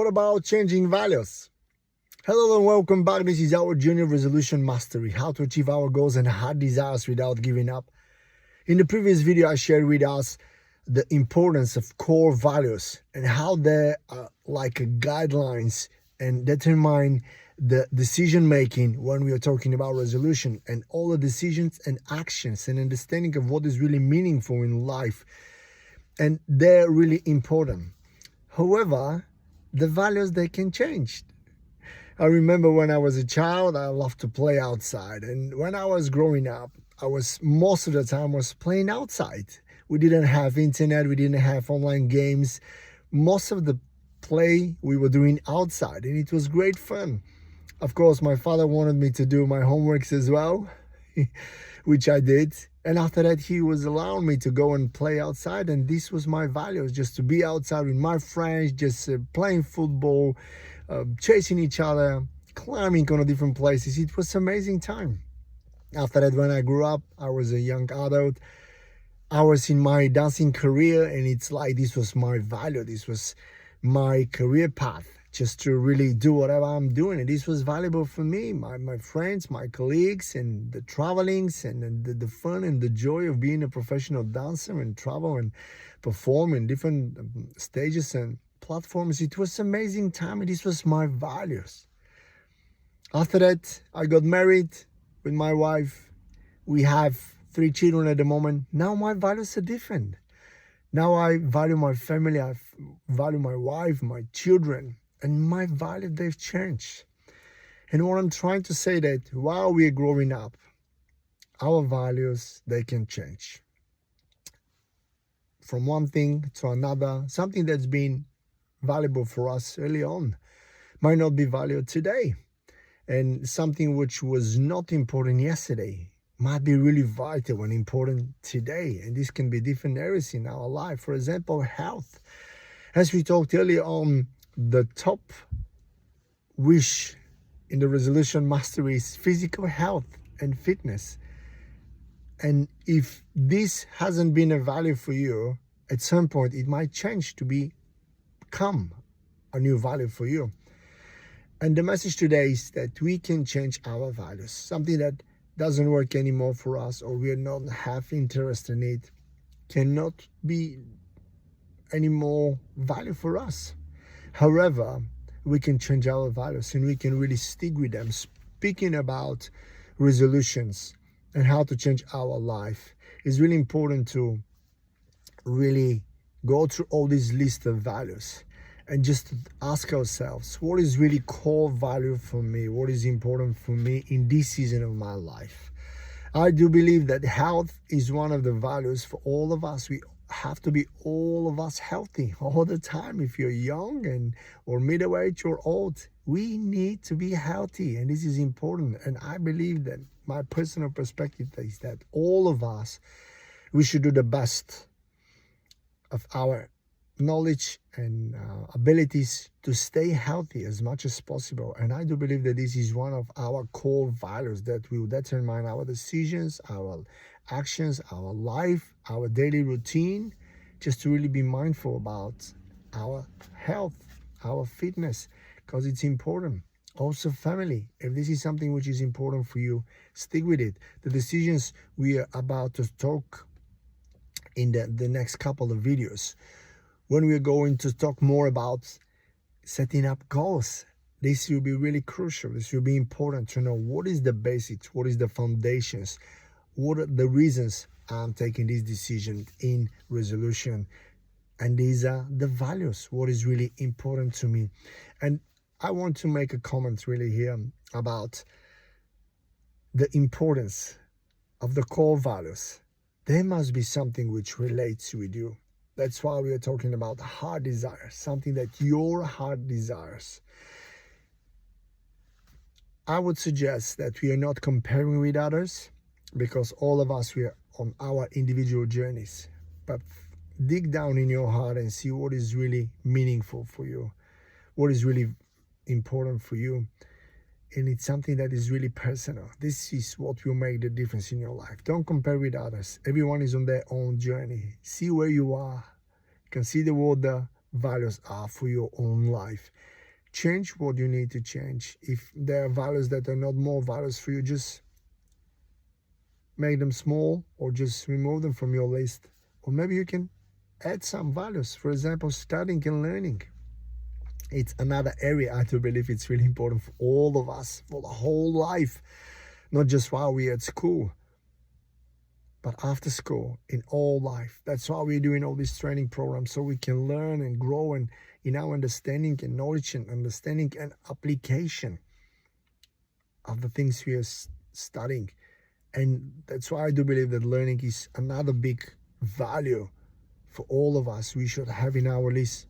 all about changing values. Hello and welcome back. This is our Junior Resolution Mastery, how to achieve our goals and heart desires without giving up. In the previous video, I shared with us the importance of core values and how they are like guidelines and determine the decision making when we are talking about resolution, and all the decisions and actions and understanding of what is really meaningful in life. And they're really important. However, the values, they can change. I remember when I was a child, I loved to play outside. And when I was growing up, most of the time was playing outside. We didn't have internet, we didn't have online games. Most of the play we were doing outside, and it was great fun. Of course, my father wanted me to do my homeworks as well, which I did. And after that, he was allowing me to go and play outside. And this was my values, just to be outside with my friends, just playing football, chasing each other, climbing on different places. It was an amazing time. After that, when I grew up, I was a young adult. I was in my dancing career, and it's like this was my value. This was my career path, just to really do whatever I'm doing. And this was valuable for me, my friends, my colleagues, and the travelings and the fun and the joy of being a professional dancer and travel and perform in different stages and platforms. It was an amazing time, and this was my values. After that, I got married with my wife. We have 3 children at the moment. Now my values are different. Now I value my family, I value my wife, my children, and my values, they've changed. And what I'm trying to say that while we're growing up, our values, they can change. From one thing to another, something that's been valuable for us early on might not be valued today. And something which was not important yesterday might be really vital and important today. And this can be different areas in our life. For example, health. As we talked earlier on, the top wish in the resolution mastery is physical health and fitness. And if this hasn't been a value for you, at some point it might change to become a new value for you. And the message today is that we can change our values. Something that doesn't work anymore for us, or we are not have interest in it, cannot be any more value for us. However, we can change our values and we can really stick with them. Speaking about resolutions and how to change our life, it's really important to really go through all these list of values and just ask ourselves, what is really core value for me? What is important for me in this season of my life? I do believe that health is one of the values for all of us. We have to be, all of us, healthy all the time. If you're young or middle-aged or old, we need to be healthy, and this is important. And I believe that my personal perspective is that all of us, we should do the best of our knowledge and abilities to stay healthy as much as possible. And I do believe that this is one of our core values that will determine our decisions, our actions, our life, our daily routine, just to really be mindful about our health, our fitness, because it's important. Also family, if this is something which is important for you, stick with it. The decisions we are about to talk in the next couple of videos, when we're going to talk more about setting up goals, this will be really crucial. This will be important to know what is the basics, what is the foundations, what are the reasons I'm taking this decision in resolution. And these are the values, what is really important to me. And I want to make a comment really here about the importance of the core values. There must be something which relates with you. That's why we are talking about heart desires, something that your heart desires. I would suggest that we are not comparing with others, because all of us, we are on our individual journeys. But dig down in your heart and see what is really meaningful for you, what is really important for you. And it's something that is really personal. This is what will make the difference in your life. Don't compare with others. Everyone is on their own journey. See where you are. Consider what the values are for your own life. change what you need to change. If there are values that are not more values for you, just make them small or just remove them from your list. Or maybe you can add some values. For example, studying and learning. It's another area I do believe it's really important for all of us, for the whole life, not just while we're at school, but after school, in all life. That's why we're doing all these training programs, so we can learn and grow and in our understanding and knowledge and understanding and application of the things we are studying. And that's why I do believe that learning is another big value for all of us we should have in our list.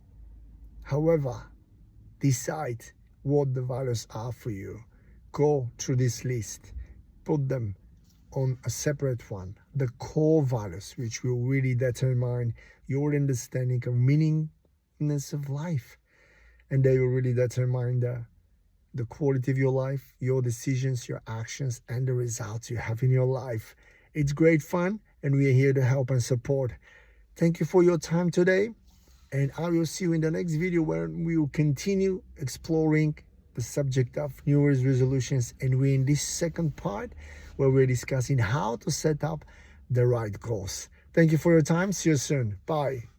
However, decide what the values are for you. Go through this list, put them on a separate one, the core values, which will really determine your understanding of meaningness of life, and they will really determine the quality of your life, your decisions, your actions, and the results you have in your life. It's great fun, and we are here to help and support. Thank you for your time today, and I will see you in the next video where we will continue exploring the subject of New Year's resolutions, and we're in this second part where we're discussing how to set up the right goals. Thank you for your time. See you soon. Bye.